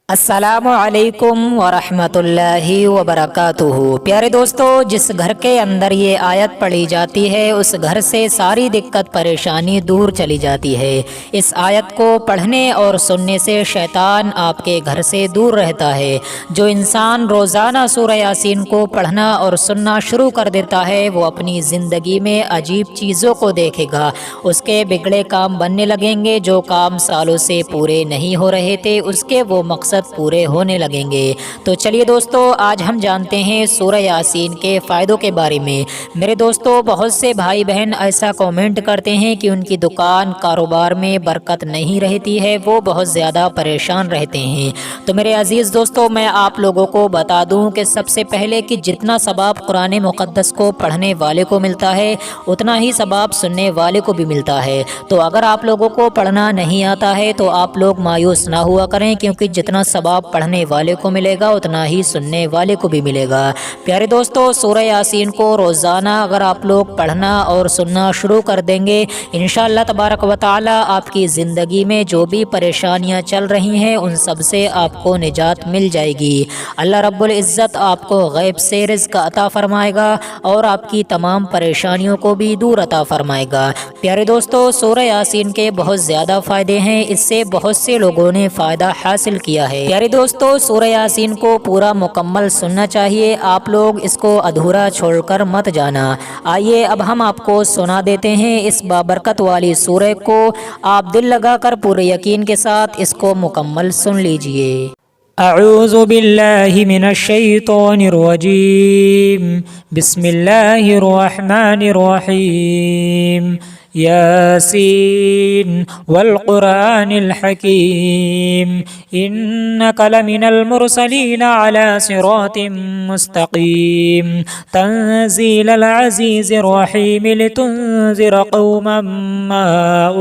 अस्सलामु अलैकुम वरहमतुल्लाहि वबरकातुहू। प्यारे दोस्तों, जिस घर के अंदर ये आयत पढ़ी जाती है उस घर से सारी दिक्कत परेशानी दूर चली जाती है। इस आयत को पढ़ने और सुनने से शैतान आपके घर से दूर रहता है। जो इंसान रोज़ाना सूरह यासीन को पढ़ना और सुनना शुरू कर देता है वो अपनी ज़िंदगी में अजीब चीज़ों को देखेगा। उसके बिगड़े काम बनने लगेंगे, जो काम सालों से पूरे नहीं हो रहे थे उसके वो मकसद पूरे होने लगेंगे। तो चलिए दोस्तों, आज हम जानते हैं सूरह यासीन के फ़ायदों के बारे में। मेरे दोस्तों, बहुत से भाई बहन ऐसा कमेंट करते हैं कि उनकी दुकान कारोबार में बरकत नहीं रहती है, वो बहुत ज़्यादा परेशान रहते हैं। तो मेरे अज़ीज़ दोस्तों, मैं आप लोगों को बता दूं कि सबसे पहले कि जितना सवाब कुरान मुक़द्दस को पढ़ने वाले को मिलता है उतना ही सवाब सुनने वाले को भी मिलता है। तो अगर आप लोगों को पढ़ना नहीं आता है तो आप लोग मायूस ना हुआ करें, क्योंकि जितना सवाब पढ़ने वाले को मिलेगा उतना ही सुनने वाले को भी मिलेगा। प्यारे दोस्तों, सूरह यासीन को रोज़ाना अगर आप लोग पढ़ना और सुनना शुरू कर देंगे, इंशाअल्लाह तबारक व तआला आपकी ज़िंदगी में जो भी परेशानियां चल रही हैं उन सब से आपको निजात मिल जाएगी। अल्लाह रब्बुल इज़्ज़त आपको गैब से रिज़्क़ अता फरमाएगा और आपकी तमाम परेशानियों को भी दूर अता फरमाएगा। प्यारे दोस्तों, सूरह यासीन के बहुत ज़्यादा फ़ायदे हैं, इससे बहुत से लोगों ने फ़ायदा हासिल किया है। प्यारे दोस्तों, सूरह यासीन को पूरा मुकम्मल सुनना चाहिए, आप लोग इसको अधूरा छोड़कर मत जाना। आइए अब हम आपको सुना देते हैं इस बाबरकत वाली सूरह को। आप दिल लगाकर पूरे यकीन के साथ इसको मुकम्मल सुन लीजिए। अऊज़ु बिल्लाहि मिनश शैतानिर रजीम। बिस्मिल्लाहिर रहमानिर रहीम। यासीन वल कुरानिल हकीम इन्नका लमिनल मुरसलीन अला सिरातिम मुस्तकीम तंज़ीलल अज़ीज़िर रहीम लितुन्ज़िर क़ौमम मा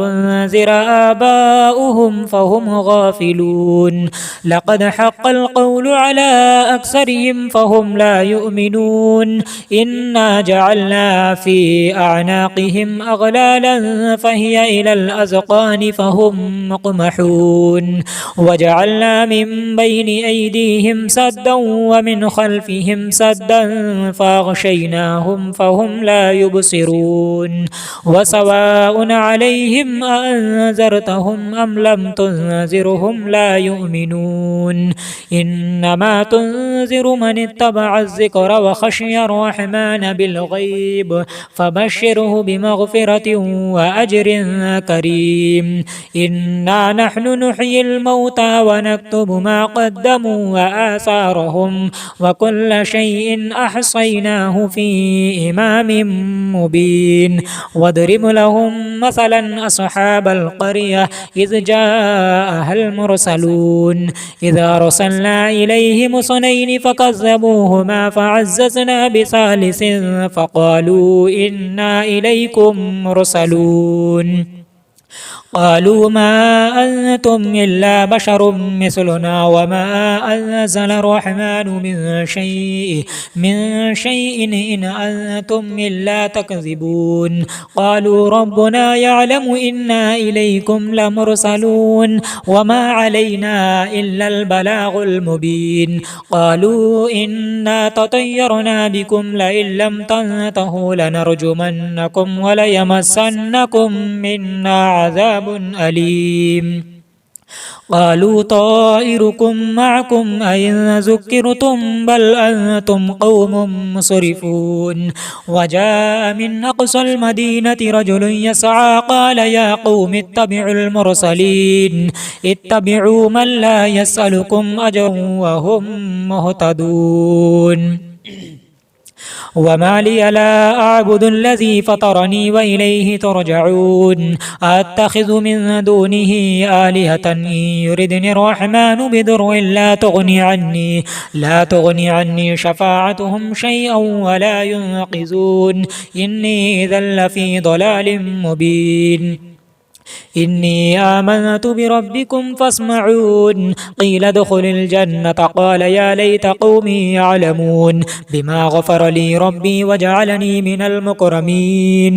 उन्ज़िर आबाउहुम फ़हुम गाफ़िलून लक़द हक़्क़ल क़ौलु अला अक्सरिहिम फ़हुम ला युमिनून इन्ना जअलना फ़ी अअनाक़िहिम अग़लालन फ़हिय इलल अज़क़ानि फ़हुम मुक़महून वजअलना मिन बैनि ऐदीहिम सद्दन व मिन ख़ल्फ़िहिम सद्दन फ़अग़शयनाहुम फ़हुम ला युबसिरून वसवाउन अलैहिम अअन्ज़रतहुम अम लम तुन्ज़िरहुम ला युमिनून इन्नमा तुन्ज़िरु मन इत्तबअ अज़्ज़िक्र व ख़शियर रहमान बिलग़ैब फ़बश्शिरहु बिमग़फ़िरतिन व अज्रिन करीम इन्ना नहनु नुह्यिल मौता व नक्तुबु मा क़द्दमू व आसारहुम व कुल्ल शैइन अहसैनाहु फ़ी इमामिन मुबीन वद्रिब लहुम मसलन अस्हाबल क़रियह इज़ जाअहल मुरसलून इज़ अरसलना इलैहिम इस्नैनि फ़कज़्ज़बूहुमा फ़अज़्ज़ज़ना बिसालिसिन फ़क़ालू इन्ना इलैकुम मुरसलून क़ालू मा अंतुम इल्ला बशरुम मिस्लुना व मा अंज़ल अर्रहमानु मिन शैइन इन अंतुम इल्ला तकज़िबून क़ालू रब्बुना यअलमु इन्ना इलैकुम लमुरसलून व मा अलैना इल्लल बलागुल मुबीन क़ालू इन्ना ततय्यरना बिकुम लइन लम तंतहू लनरजुमन्नकुम व लयमस्सन्नकुम मिन्ना अज़ाबुन अलीम क़ालू ताइरुकुम मअकुम अइन ज़ुक्किरतुम बल अंतुम क़ौमुम मुस्रिफून वजाअ मिन अक़सल मदीनति रजुलुन यसअ क़ाल या क़ौमि इत्तबिउल मुरसलीन इत्तबिउ मन ला यसअलुकुम अजरन व हुम मुहतदून वमा लिय ला अअबुदुल्लज़ी फ़तरनी व इलैहि तुरजऊन अत्तख़िज़ु मिन दूनिही आलिहतन इन युरिदनि अर्रहमानु बिदुर्रिन ला तुग़नि अन्नी शफ़ाअतुहुम शैअन व ला युनक़िज़ून इन्नी इज़न लफ़ी ضलालिम मुबीन इन्नी आमनतु बिरब्बिकुम फ़स्मऊन क़ील उद्ख़ुलिल जन्नत क़ाल या लैत क़ौमी यअलमून बिमा ग़फ़र ली रब्बी वजअलनी मिनल मुकरमीन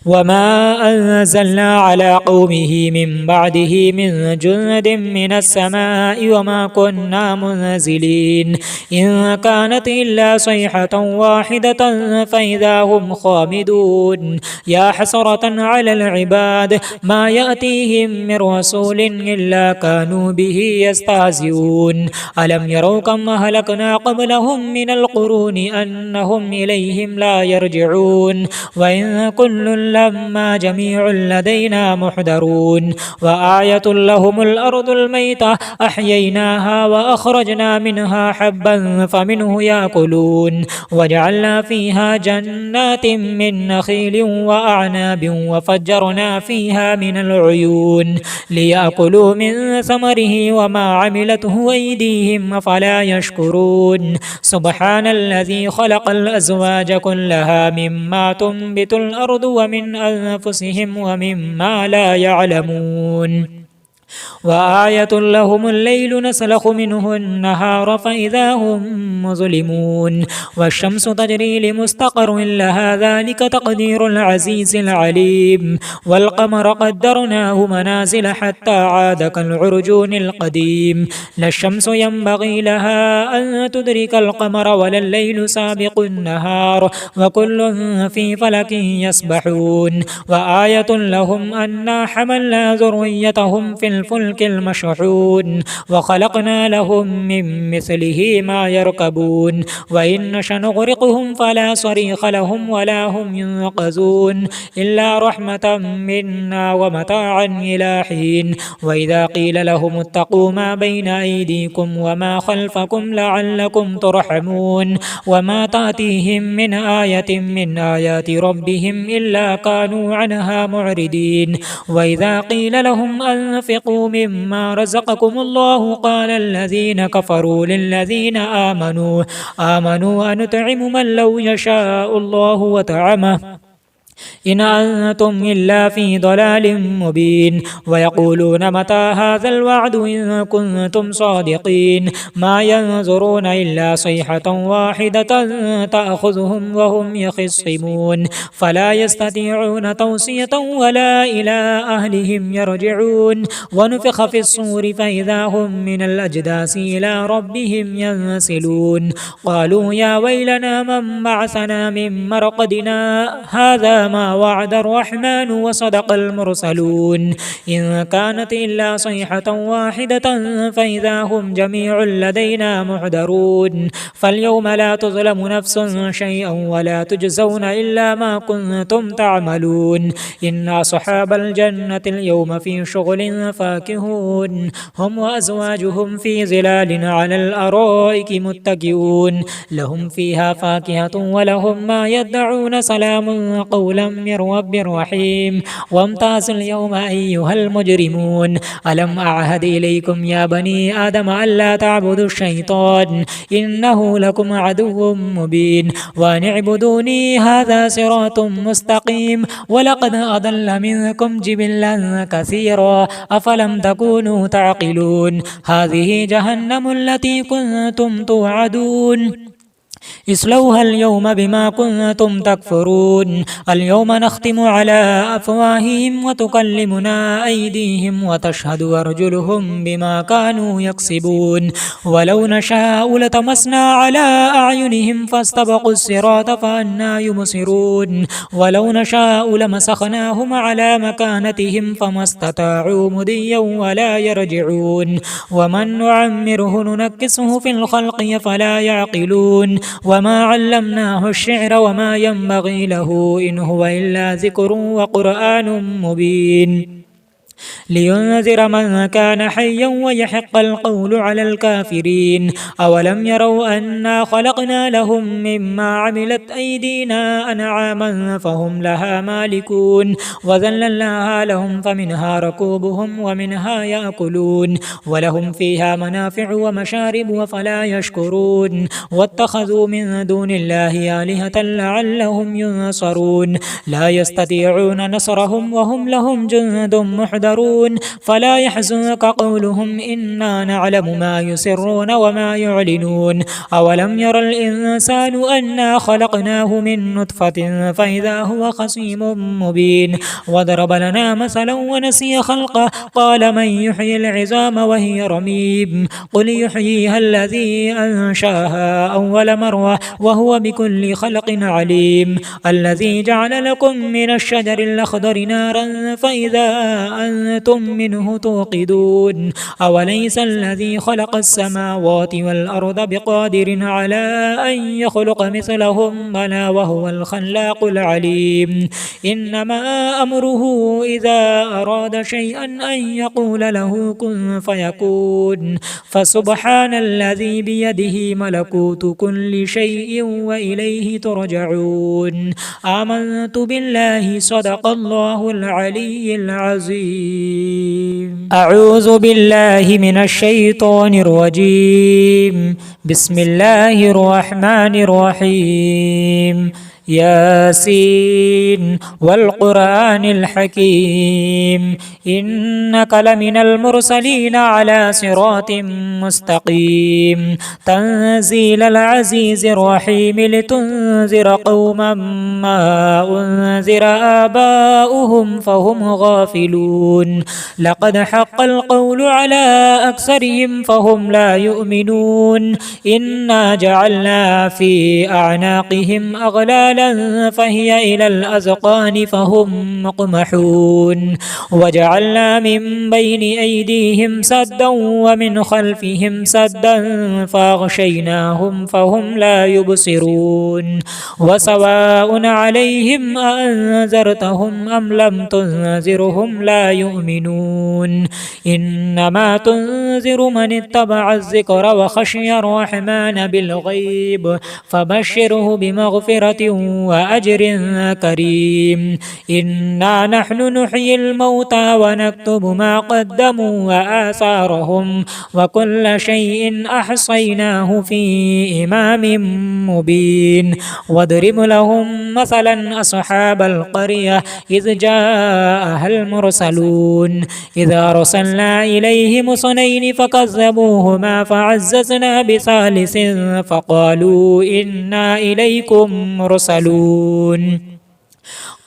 وما أنزلنا على قومه من بعده من جند من السماء وما كنا منزلين إن كانت إلا صيحة واحدة فإذا هم خامدون يا حسرة على العباد ما يأتيهم من رسول إلا كانوا به يستهزئون ألم يروا كم أهلكنا قبلهم من القرون أنهم إليهم لا يرجعون وإن كل لما جميع لدينا محضرون وآية لهم الأرض الميتة أحييناها وأخرجنا منها حبا فمنه يأكلون وجعلنا فيها جنات من نخيل وأعناب وفجرنا فيها من العيون ليأكلوا من ثمره وما عملته أيديهم أفلا يشكرون سبحان الذي خلق الأزواج كلها مما تنبت الأرض ومن أنفسهم ومما لا يعلمون وآية لهم الليل نسلخ منه النهار فإذا هم مظلمون والشمس تجري لمستقر لها ذلك تقدير العزيز العليم والقمر قدرناه منازل حتى عاد كالعرجون القديم لا الشمس ينبغي لها أن تدرك القمر ولا الليل سابق النهار وكل في فلك يسبحون وآية لهم أنا حملنا ذريتهم في الفلك المشحون وخلقنا لهم من مثله ما يركبون وإن نشأ نغرقهم فلا صريخ لهم ولا هم ينقذون إلا رحمة منا ومتاعا إلى حين وإذا قيل لهم اتقوا ما بين أيديكم وما خلفكم لعلكم ترحمون وما تأتيهم من آية من آيات ربهم إلا كانوا عنها معرضين وإذا قيل لهم أنفقوا مما رزقكم الله قال الذين كفروا للذين آمنوا أنطعم من لو يشاء الله وطعمه إن أنتم إلا في ضلال مبين ويقولون متى هذا الوعد إن كنتم صادقين ما ينظرون إلا صيحة واحدة تأخذهم وهم يخصمون فلا يستطيعون توصية ولا إلى أهلهم يرجعون ونفخ في الصور فإذا هم من الأجداث إلى ربهم ينسلون قالوا يا ويلنا من بعثنا من مرقدنا هذا ما وعد الرحمن وصدق المرسلون إن كانت إلا صيحة واحدة فإذا هم جميع لدينا محضرون فاليوم لا تظلم نفس شيئا ولا تجزون إلا ما كنتم تعملون إن أصحاب الجنة اليوم في شغل فاكهون هم وأزواجهم في ظلال على الأرائك متكئون لهم فيها فاكهة ولهم ما يدعون سلام قولا من رب رحيم وامتازوا اليوم أيها المجرمون ألم أعهد إليكم يا بني آدم ألا تعبدوا الشيطان إنه لكم عدو مبين وأن اعبدوني هذا صراط مستقيم ولقد أضل منكم جبلا كثيرا أفلم تكونوا تعقلون هذه جهنم التي كنتم توعدون اصلوها اليوم بما كنتم تكفرون اليوم نختم على أفواههم وتكلمنا أيديهم وتشهد أرجلهم بما كانوا يكسبون ولو نشاء لطمسنا على أعينهم فاستبقوا الصراط فأنى يبصرون ولو نشاء لمسخناهم على مكانتهم فما استطاعوا مضيا ولا يرجعون ومن نعمره ننكسه في الخلق فلا يعقلون وما علمناه الشعر وما ينبغي له إن هو إلا ذكر وقرآن مبين لينذر من كان حيا ويحق القول على الكافرين أولم يروا أنا خلقنا لهم مما عملت أيدينا أنعاما فهم لها مالكون وذللناها لهم فمنها ركوبهم ومنها يأكلون ولهم فيها منافع ومشارب وفلا يشكرون واتخذوا من دون الله آلهة لعلهم ينصرون لا يستطيعون نصرهم وهم لهم جند محضرون يقدرون فلا يحزنك قولهم إنا نعلم ما يسرون وما يعلنون أولم ير الإنسان أنا خلقناه من نطفة فإذا هو خصيم مبين وضرب لنا مثلا ونسي خلقه قال من يحيي العظام وهي رميم قل يحييها الذي أنشاها أول مرة وهو بكل خلق عليم الذي جعل لكم من الشجر الأخضر نارا فإذا أنتم منه توقدون أوليس الذي خلق السماوات والأرض بقادر على أن يخلق مثلهم بلى وهو الخلاق العليم إنما أمره إذا أراد شيئا أن يقول له كن فيكون فسبحان الذي بيده ملكوت كل شيء وإليه ترجعون آمنت بالله صدق الله العلي العظيم أعوذ بالله من الشيطان الرجيم بسم الله الرحمن الرحيم ياسين والقرآن الحكيم إنك لمن المرسلين على صراط مستقيم تنزيل العزيز الرحيم لتنذر قوما ما أنذر آباؤهم فهم غافلون لقد حق القول على أكثرهم فهم لا يؤمنون إنا جعلنا في أعناقهم أغلالا فهي إلى الأذقان فهم مقمحون وجعلنا من بين أيديهم سدا ومن خلفهم سدا فأغشيناهم فهم لا يبصرون وسواء عليهم أأنذرتهم أم لم تنذرهم لا يؤمنون إنما تنذر من اتبع الذكر وخشي الرحمن بالغيب فبشره بمغفرة وأجر كريم إنا نحن نحيي الموتى ونكتب ما قدموا وآثارهم وكل شيء أحصيناه في إمام مبين واضرب لهم مثلا أصحاب القرية إذ جاءها المرسلون إذا أرسلنا إليهم اثنين فكذبوهما فعززنا بثالث فقالوا إنا إليكم مرسلون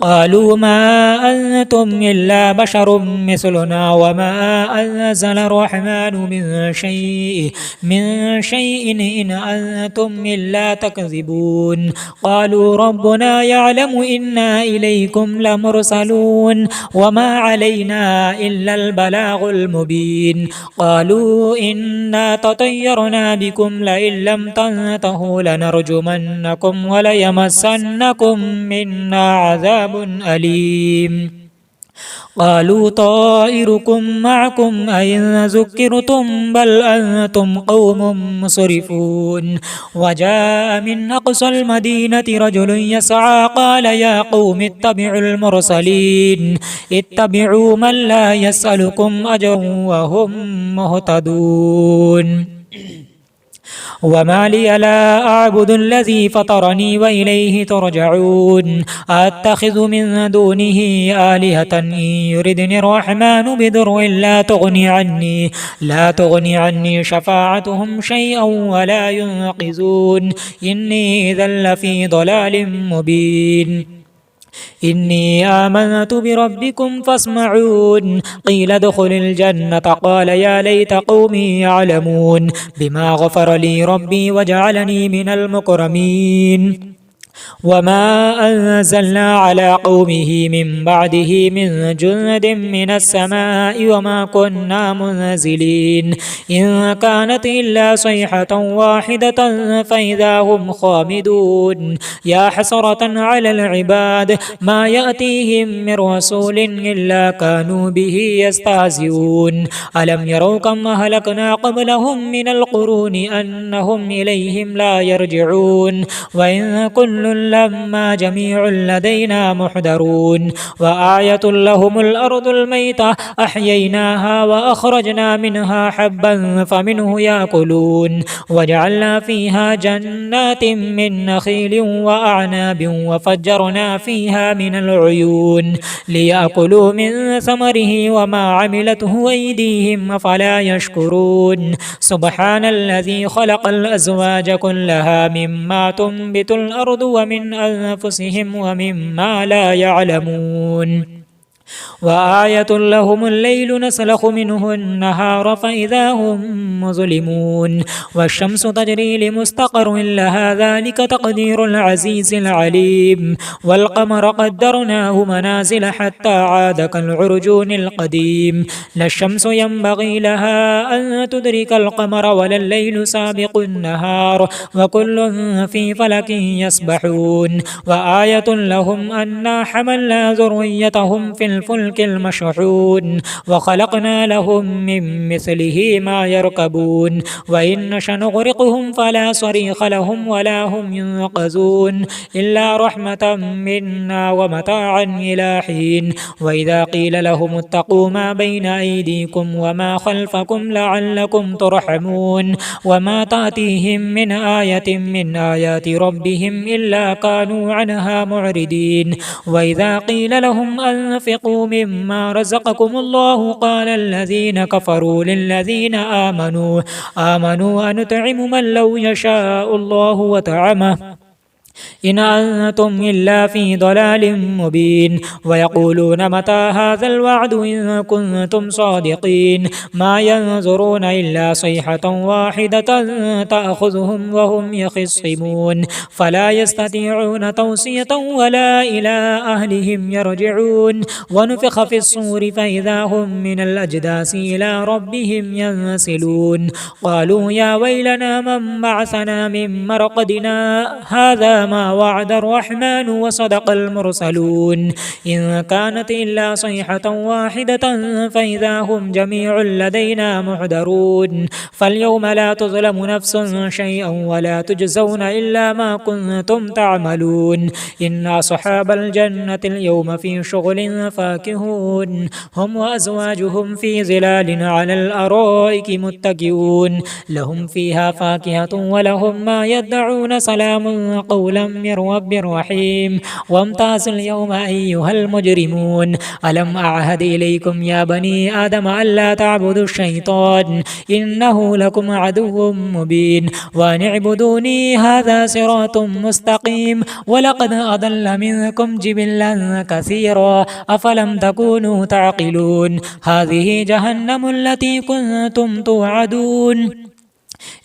قالوا ما أنتم إلا بشر مثلنا وما أنزل الرحمن من شيء إن أنتم إلا تكذبون قالوا ربنا يعلم إنا إليكم لمرسلون وما علينا إلا البلاغ المبين قالوا إنا تطيرنا بكم لئن لم تنتهوا لنرجمنكم وليمسنكم منا عذاب أليم قالوا طائركم معكم أئن ذكرتم بل أنتم قوم مسرفون وجاء من أقصى المدينة رجل يسعى قال يا قوم اتبعوا المرسلين اتبعوا من لا يسألكم أجرا وهم مهتدون وما لي لا أعبد الذي فطرني وإليه ترجعون أتخذ من دونه آلهة إن يردني الرحمن بضر لا تغني عني شفاعتهم شيئا ولا ينقذون إني إذا لفي ضلال مبين إني آمنت بربكم فاسمعون قيل ادخل الجنة قال يا ليت قومي يعلمون بما غفر لي ربي وجعلني من المكرمين وما أنزلنا على قومه من بعده من جند من السماء وما كنا منزلين إن كانت إلا صيحة واحدة فإذا هم خامدون يا حسرة على العباد ما يأتيهم من رسول إلا كانوا به يستهزئون ألم يروا كم أهلكنا قبلهم من القرون أنهم إليهم لا يرجعون وإن كل كل لما جميع لدينا محضرون وآية لهم الأرض الميتة أحييناها وأخرجنا منها حبا فمنه يأكلون وجعلنا فيها جنات من نخيل وأعناب وفجرنا فيها من العيون ليأكلوا من ثمره وما عملته أيديهم فلا يشكرون سبحان الذي خلق الأزواج كلها مما تنبت الأرض ومن أنفسهم ومما لا يعلمون وآية لهم الليل نسلخ منه النهار فإذا هم مظلمون والشمس تجري لمستقر لها ذلك تقدير العزيز العليم والقمر قدرناه منازل حتى عاد كالعرجون القديم لا الشمس ينبغي لها أن تدرك القمر ولا الليل سابق النهار وكل في فلك يسبحون وآية لهم أنا حملنا ذريتهم في الفلك المشحون وخلقنا لهم من مثله ما يركبون وإن نشأ نغرقهم فلا صريخ لهم ولا هم ينقذون إلا رحمة منا ومتاعا إلى حين وإذا قيل لهم اتقوا ما بين أيديكم وما خلفكم لعلكم ترحمون وما تأتيهم من آية من آيات ربهم إلا كانوا عنها معرضين وإذا قيل لهم أنفقوا مما رزقكم الله قال الذين كفروا للذين آمنوا أنطعم من لو يشاء الله وطعمه إن أنتم إلا في ضلال مبين ويقولون متى هذا الوعد إن كنتم صادقين ما ينظرون إلا صيحة واحدة تأخذهم وهم يخصمون فلا يستطيعون توصية ولا إلى أهلهم يرجعون ونفخ في الصور فإذا هم من الأجداث إلى ربهم ينسلون قالوا يا ويلنا من بعثنا من مرقدنا هذا ما وعد الرحمن وصدق المرسلون إن كانت إلا صيحة واحدة فإذا هم جميع لدينا محضرون فاليوم لا تظلم نفس شيئا ولا تجزون إلا ما كنتم تعملون إن أصحاب الجنة اليوم في شغل فاكهون هم وأزواجهم في ظلال على الأرائك متكئون لهم فيها فاكهة ولهم ما يدعون سلام قولا من رب رحيم وامتازوا اليوم أيها المجرمون ألم أعهد إليكم يا بني آدم ألا تعبدوا الشيطان إنه لكم عدو مبين وأن اعبدوني هذا صراط مستقيم ولقد أضل منكم جبلا كثيرا أفلم تكونوا تعقلون هذه جهنم التي كنتم توعدون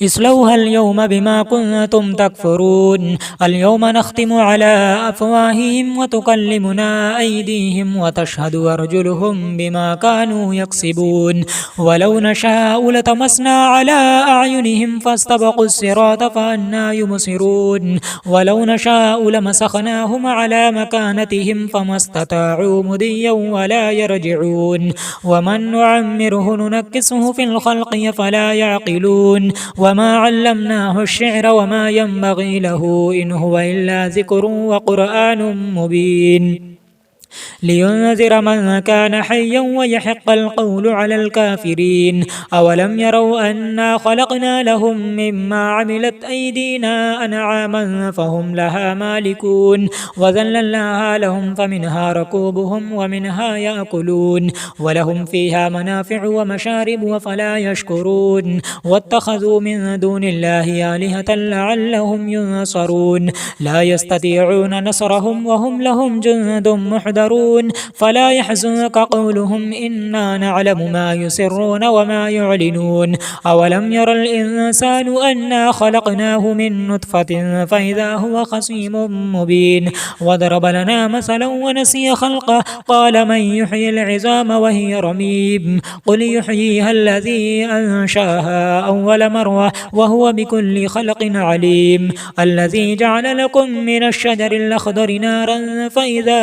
اصلوها اليوم بما كنتم تكفرون اليوم نختم على أفواههم وتكلمنا أيديهم وتشهد أرجلهم بما كانوا يكسبون ولو نشاء لطمسنا على أعينهم فاستبقوا الصراط فأنى يبصرون ولو نشاء لمسخناهم على مكانتهم فما استطاعوا مضيا ولا يرجعون ومن نعمره ننكسه في الخلق فلا يعقلون وما علمناه الشعر وما ينبغي له إن هو إلا ذكر وقرآن مبين لينذر من كان حيا ويحق القول على الكافرين أولم يروا أنا خلقنا لهم مما عملت أيدينا أنعاما فهم لها مالكون وذللناها لهم فمنها ركوبهم ومنها يأكلون ولهم فيها منافع ومشارب وفلا يشكرون واتخذوا من دون الله آلهة لعلهم ينصرون لا يستطيعون نصرهم وهم لهم جند محضرون فلا يحزنك قولهم إنا نعلم ما يسرون وما يعلنون أولم ير الإنسان أنا خلقناه من نطفة فإذا هو خصيم مبين وضرب لنا مثلا ونسي خلقه قال من يحيي العظام وهي رميم قل يحييها الذي أنشاها أول مرة وهو بكل خلق عليم الذي جعل لكم من الشجر الأخضر نارا فإذا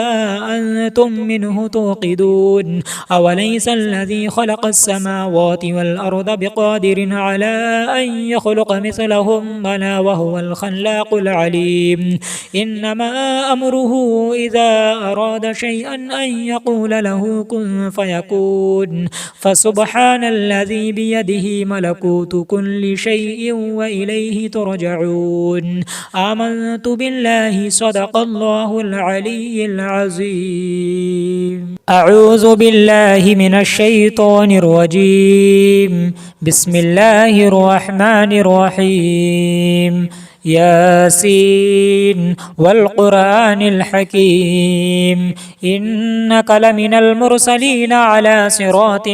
أنتم منه توقدون أوليس الذي خلق السماوات والأرض بقادر على أن يخلق مثلهم بلى وهو الخلاق العليم إنما أمره إذا أراد شيئا أن يقول له كن فيكون فسبحان الذي بيده ملكوت كل شيء وإليه ترجعون آمنت بالله صدق الله العلي العظيم أعوذ بالله من الشيطان الرجيم بسم الله الرحمن الرحيم ياسين والقرآن الحكيم إنك لمن المرسلين على صراط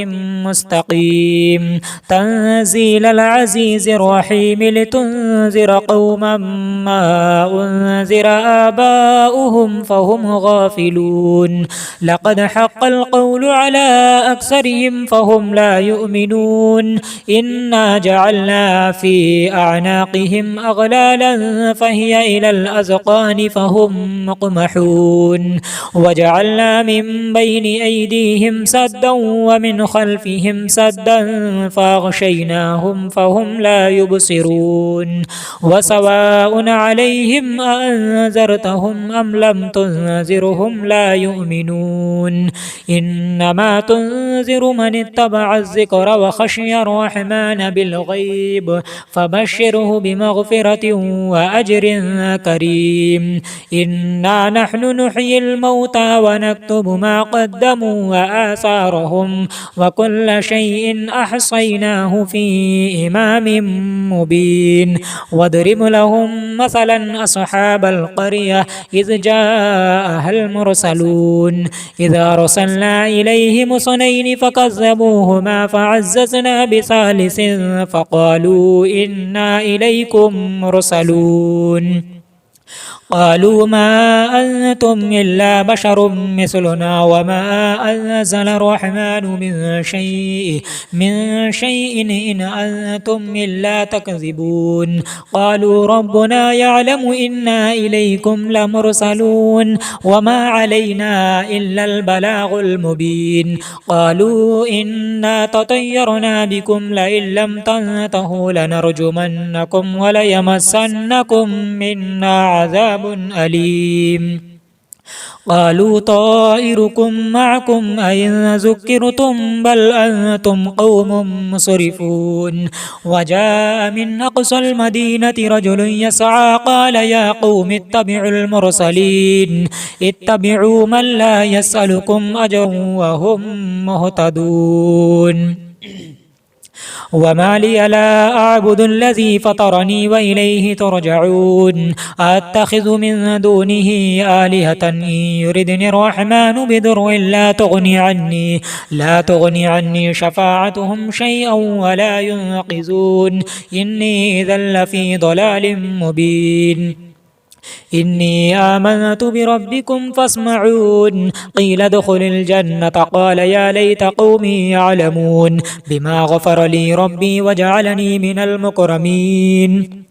مستقيم تنزيل العزيز الرحيم لتنذر قوما ما أنذر آباؤهم فهم غافلون لقد حق القول على أكثرهم فهم لا يؤمنون إنا جعلنا في أعناقهم أغلالا فهي إلى الأذقان فهم مقمحون وجعلنا من بين أيديهم سدا ومن خلفهم سدا فأغشيناهم فهم لا يبصرون وسواء عليهم أأنذرتهم أم لم تنذرهم لا يؤمنون إنما تنذر من اتبع الذكر وخشي الرحمن بالغيب فبشره بمغفرة وأجر كريم إنا نحن نحيي الموتى ونكتب ما قدموا وآثارهم وكل شيء أحصيناه في إمام مبين واضرب لهم مثلا أصحاب القرية إذ جاءها المرسلون إذا أرسلنا إليهم اثنين فكذبوهما فعززنا بثالث فقالوا إنا إليكم مرسلون قالوا ما أنتم إلا بشر مثلنا وما أنزل الرحمن من شيء إن أنتم إلا تكذبون قالوا ربنا يعلم إنا إليكم لمرسلون وما علينا إلا البلاغ المبين قالوا إنا تطيرنا بكم لئن لم تنتهوا لنرجمنكم وليمسنكم منا عذاب أليم قالوا طائركم معكم أئن ذكرتم بل أنتم قوم مسرفون وجاء من أقصى المدينة رجل يسعى قال يا قوم اتبعوا المرسلين اتبعوا من لا يسألكم أجرا وهم مهتدون وما لي لا أعبد الذي فطرني وإليه ترجعون أتخذ من دونه آلهة إن يردني الرحمن بضر لا تغني عني شفاعتهم شيئا ولا ينقذون إني إذا لفي ضلال مبين إني آمنت بربكم فاسمعون قيل ادخل الجنة قال يا ليت قومي يعلمون بما غفر لي ربي وجعلني من المكرمين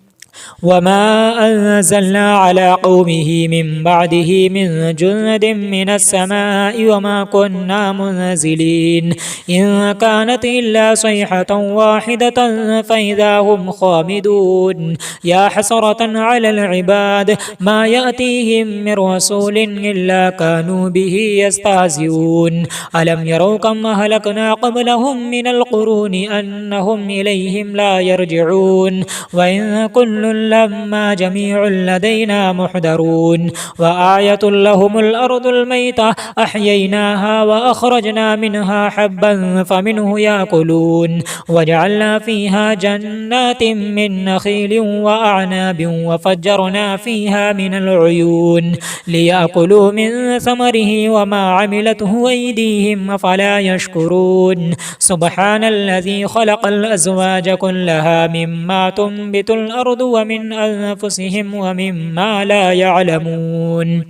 وما أنزلنا على قومه من بعده من جند من السماء وما كنا منزلين إن كانت إلا صيحة واحدة فإذا هم خامدون يا حسرة على العباد ما يأتيهم من رسول إلا كانوا به يستهزئون ألم يروا كم أهلكنا قبلهم من القرون أنهم إليهم لا يرجعون وإن كل لما جميع لدينا محضرون وآية لهم الأرض الميتة أحييناها وأخرجنا منها حبا فمنه يأكلون وجعلنا فيها جنات من نخيل وأعناب وفجرنا فيها من العيون ليأكلوا من ثمره وما عملته أيديهم أفلا يشكرون سبحان الذي خلق الأزواج كلها مما تنبت الأرض ومن أنفسهم ومما لا يعلمون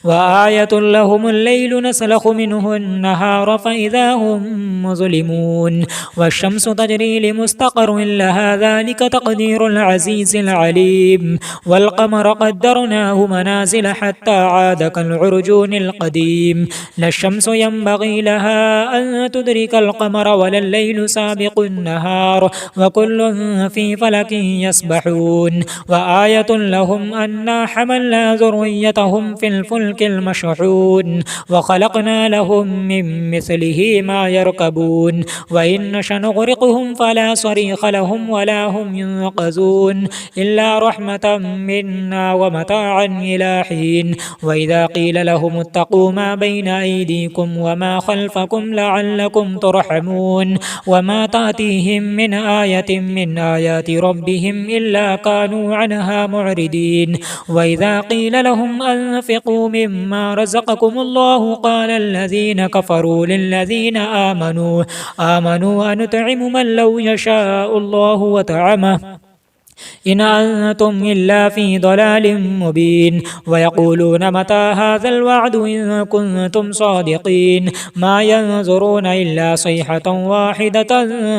وآية لهم الليل نسلخ منه النهار فإذا هم مظلمون والشمس تجري لمستقر لها ذلك تقدير العزيز العليم والقمر قدرناه منازل حتى عاد كالعرجون القديم لا الشمس ينبغي لها أن تدرك القمر ولا الليل سابق النهار وكل في فلك يسبحون وآية لهم أنا حملنا ذريتهم في الفلك المشحون وخلقنا لهم من مثله ما يركبون وإن نشأ نغرقهم فلا صريخ لهم ولا هم ينقذون إلا رحمة منا ومتاعا إلى حين وإذا قيل لهم اتقوا ما بين أيديكم وما خلفكم لعلكم ترحمون وما تأتيهم من آية من آيات ربهم إلا كانوا عنها معرضين وإذا قيل لهم أنفقوا مما رزقكم الله قال الذين كفروا للذين آمنوا أنطعم من لو يشاء الله وطعمه إن أنتم إلا في ضلال مبين ويقولون متى هذا الوعد إن كنتم صادقين ما ينظرون إلا صيحة واحدة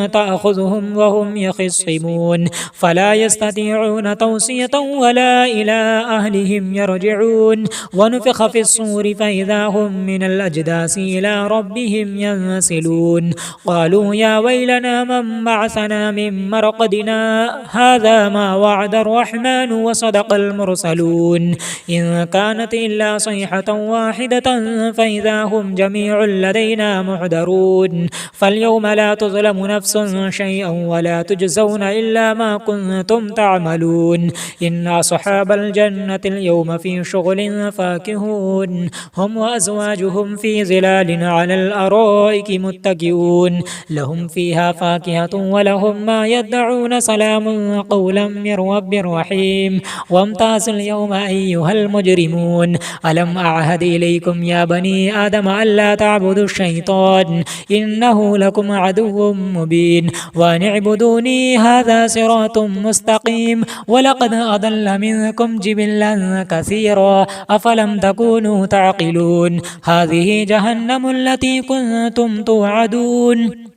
تأخذهم وهم يخصمون فلا يستطيعون توصية ولا إلى أهلهم يرجعون ونفخ في الصور فإذا هم من الأجداث إلى ربهم ينسلون قالوا يا ويلنا من بعثنا من مرقدنا هذا ما وعد الرحمن وصدق المرسلون إن كانت إلا صيحة واحدة فإذا هم جميع لدينا محضرون فاليوم لا تظلم نفس شيئا ولا تجزون إلا ما كنتم تعملون إن أصحاب الجنة اليوم في شغل فاكهون هم وأزواجهم في ظلال على الأرائك متكئون لهم فيها فاكهة ولهم ما يدعون سلام قولا من رب رحيم وامتازوا اليوم أيها المجرمون ألم أعهد إليكم يا بني آدم ألا تعبدوا الشيطان إنه لكم عدو مبين وأن اعبدوني هذا صراط مستقيم ولقد أضل منكم جبلا كثيرا أفلم تكونوا تعقلون هذه جهنم التي كنتم توعدون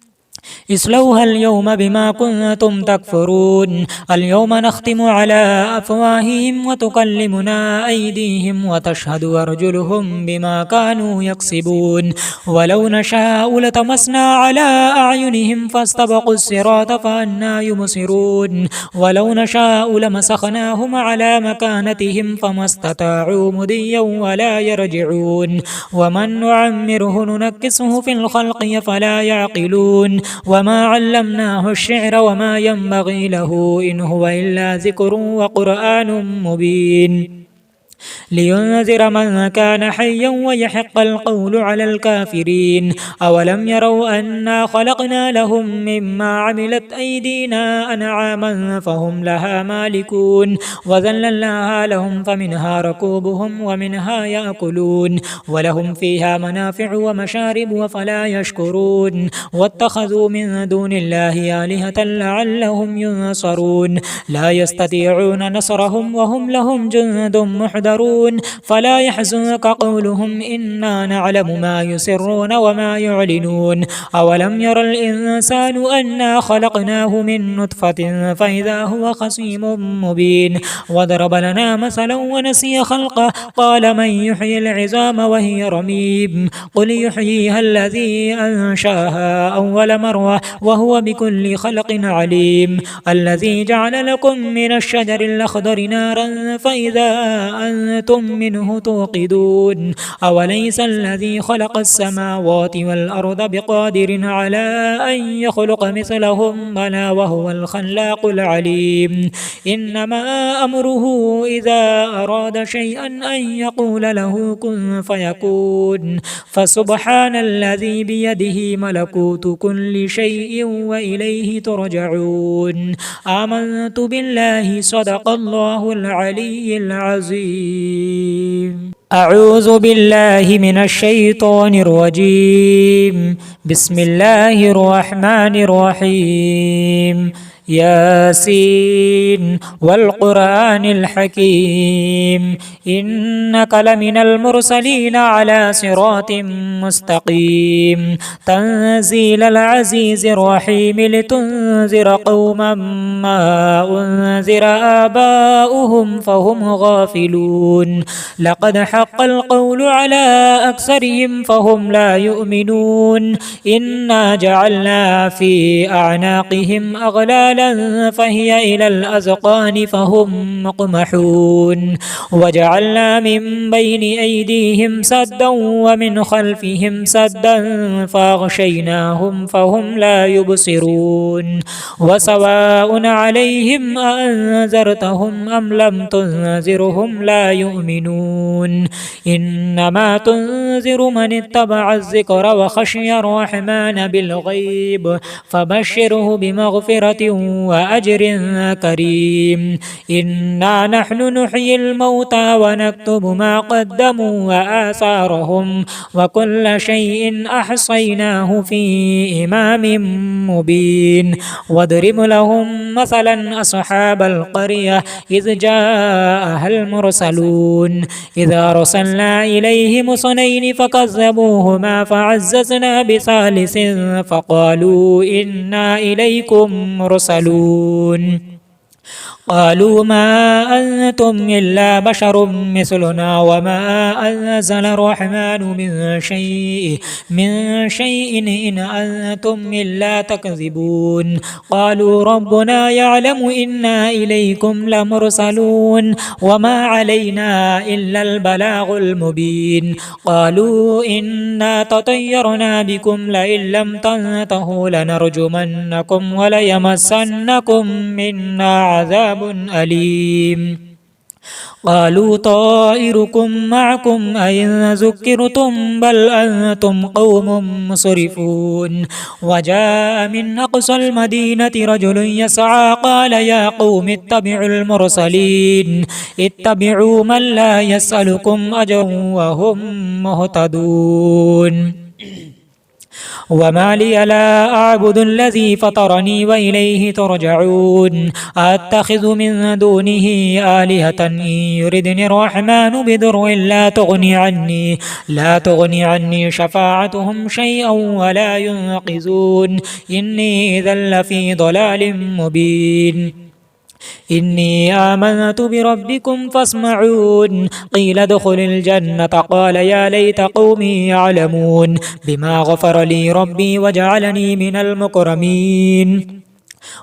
اصلوها اليوم بما كنتم تكفرون اليوم نختم على أفواههم وتكلمنا أيديهم وتشهد أرجلهم بما كانوا يكسبون ولو نشاء لطمسنا على أعينهم فاستبقوا الصراط فأنى يبصرون ولو نشاء لمسخناهم على مكانتهم فما استطاعوا مضيا ولا يرجعون ومن نعمره ننكسه في الخلق فلا يعقلون وما علمناه الشعر وما ينبغي له إن هو إلا ذكر وقرآن مبين لينذر من كان حيا ويحق القول على الكافرين أولم يروا أنا خلقنا لهم مما عملت أيدينا أنعاما فهم لها مالكون وذللناها لهم فمنها ركوبهم ومنها يأكلون ولهم فيها منافع ومشارب وفلا يشكرون واتخذوا من دون الله آلهة لعلهم ينصرون لا يستطيعون نصرهم وهم لهم جند محضرون فلا يحزنك قولهم إنا نعلم ما يسرون وما يعلنون أولم ير الإنسان أنا خلقناه من نطفة فإذا هو خصيم مبين وضرب لنا مثلا ونسي خلقه قال من يحيي العظام وهي رميم قل يحييها الذي أنشاها أول مرة وهو بكل خلق عليم الذي جعل لكم من الشجر الأخضر نارا فإذا أنتم منه توقدون أوليس الذي خلق السماوات والأرض بقادر على أن يخلق مثلهم بلى وهو الخلاق العليم إنما أمره إذا أراد شيئا أن يقول له كن فيكون فسبحان الذي بيده ملكوت كل شيء وإليه ترجعون آمنت بالله صدق الله العلي العظيم أعوذ بالله من الشيطان الرجيم بسم الله الرحمن الرحيم ياسين والقرآن الحكيم إنك لمن المرسلين على صراط مستقيم تنزيل العزيز الرحيم لتنذر قوما ما أنذر آباؤهم فهم غافلون لقد حق القول على أكثرهم فهم لا يؤمنون إنا جعلنا في أعناقهم أغلالا فهي إلى الأذقان فهم مقمحون وجعلنا من بين أيديهم سدا ومن خلفهم سدا فأغشيناهم فهم لا يبصرون وسواء عليهم أأنذرتهم أم لم تنذرهم لا يؤمنون إنما تنذر من اتبع الذكر وخشي الرحمن بالغيب فبشره بمغفرة وأجر كريم إنا نحن نحيي الموتى ونكتب ما قدموا وآثارهم وكل شيء أحصيناه في إمام مبين واضرب لهم مثلا أصحاب القرية إذ جاءها المرسلون إذا أرسلنا إليهم اثنين فكذبوهما فعززنا بثالث فقالوا إنا إليكم مرسلون قالوا ما أنتم إلا بشر مثلنا وما أنزل الرحمن من شيء إن أنتم إلا تكذبون قالوا ربنا يعلم إنا إليكم لمرسلون وما علينا إلا البلاغ المبين قالوا إنا تطيرنا بكم لئن لم تنتهوا لنرجمنكم وليمسنكم منا عذاب أليم قالوا طائركم معكم أئن ذكرتم بل أنتم قوم مسرفون وجاء من أقصى المدينة رجل يسعى قال يا قوم اتبعوا المرسلين اتبعوا من لا يسألكم أجرا وهم مهتدون وما لي لا أعبد الذي فطرني وإليه ترجعون أتخذ من دونه آلهة إن يردني الرحمن بضر لا تغني عني شفاعتهم شيئا ولا ينقذون إني إذا لفي ضلال مبين إني آمنت بربكم فاسمعون قيل ادخل الجنة قال يا ليت قومي يعلمون بما غفر لي ربي وجعلني من المكرمين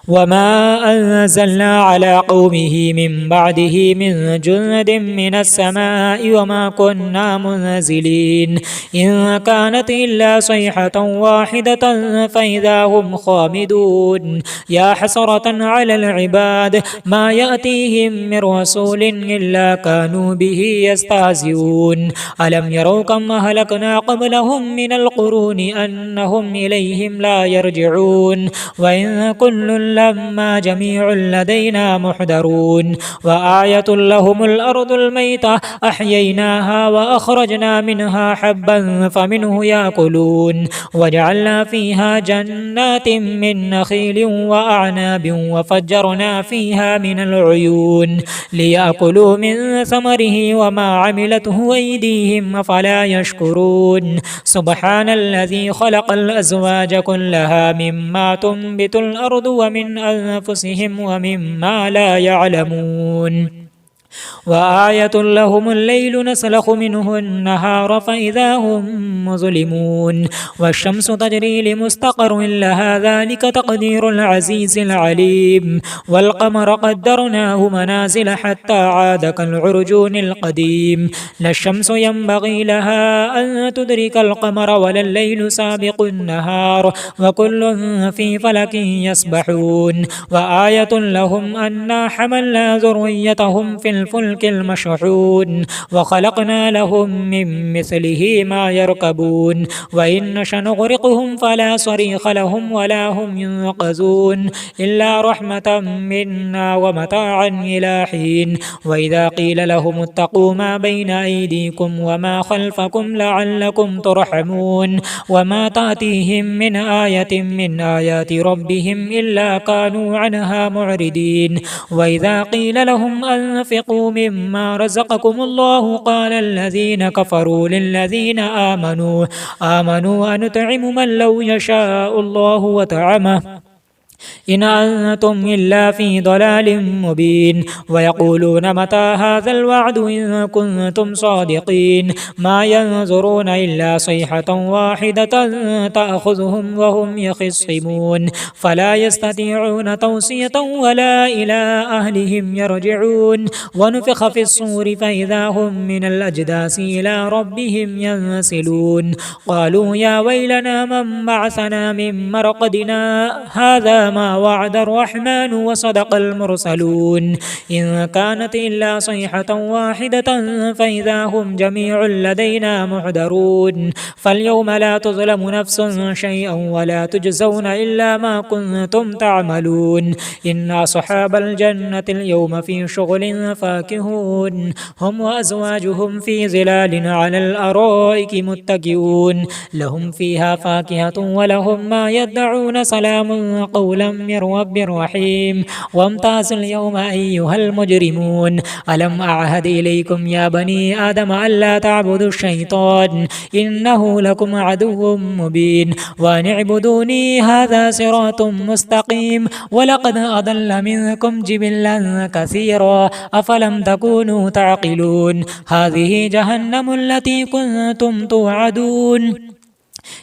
وما أنزلنا على قومه من بعده من جند من السماء وما كنا منزلين إن كانت إلا صيحة واحدة فإذا هم خامدون يا حسرة على العباد ما يأتيهم من رسول إلا كانوا به يستهزئون ألم يروا كم أهلكنا قبلهم من القرون أنهم إليهم لا يرجعون وإن كل لما جميع لدينا محضرون وآية لهم الأرض الميتة أحييناها وأخرجنا منها حبا فمنه يأكلون وجعلنا فيها جنات من نخيل وأعناب وفجرنا فيها من العيون ليأكلوا من ثمره وما عملته أيديهم فلا يشكرون سبحان الذي خلق الأزواج كلها مما تنبت الأرض ومن أنفسهم ومما لا يعلمون وآية لهم الليل نسلخ منه النهار فإذا هم مظلمون والشمس تجري لمستقر لها ذلك تقدير العزيز العليم والقمر قدرناه منازل حتى عاد كالعرجون القديم لا الشمس ينبغي لها أن تدرك القمر ولا الليل سابق النهار وكل في فلك يسبحون وآية لهم أنا حملنا ذريتهم في الفلك المشحون وخلقنا لهم من مثله ما يركبون وإن نشأ نغرقهم فلا صريخ لهم ولا هم ينقذون إلا رحمة منا ومتاعا إلى حين وإذا قيل لهم اتقوا ما بين أيديكم وما خلفكم لعلكم ترحمون وما تأتيهم من آية من آيات ربهم إلا كانوا عنها معرضين وإذا قيل لهم أنفقوا مما رزقكم الله قال الذين كفروا للذين آمنوا أنطعم من لو يشاء الله وطعمه إن أنتم إلا في ضلال مبين ويقولون متى هذا الوعد إن كنتم صادقين ما ينظرون إلا صيحة واحدة تأخذهم وهم يخصمون فلا يستطيعون توصية ولا إلى أهلهم يرجعون ونفخ في الصور فإذا هم من الأجداث إلى ربهم ينسلون قالوا يا ويلنا من بعثنا من مرقدنا هذا ما وعد الرحمن وصدق المرسلون إن كانت إلا صيحة واحدة فإذا هم جميع لدينا محضرون فاليوم لا تظلم نفس شيئا ولا تجزون إلا ما كنتم تعملون إن أصحاب الجنة اليوم في شغل فاكهون هم وأزواجهم في ظلال على الأرائك متكئون لهم فيها فاكهة ولهم ما يدعون سلام قولا من رب رحيم وامتازوا اليوم أيها المجرمون ألم أعهد إليكم يا بني آدم ألا تعبدوا الشيطان إنه لكم عدو مبين وأن اعبدوني هذا صراط مستقيم ولقد أضل منكم جبلا كثيرا أفلم تكونوا تعقلون هذه جهنم التي كنتم توعدون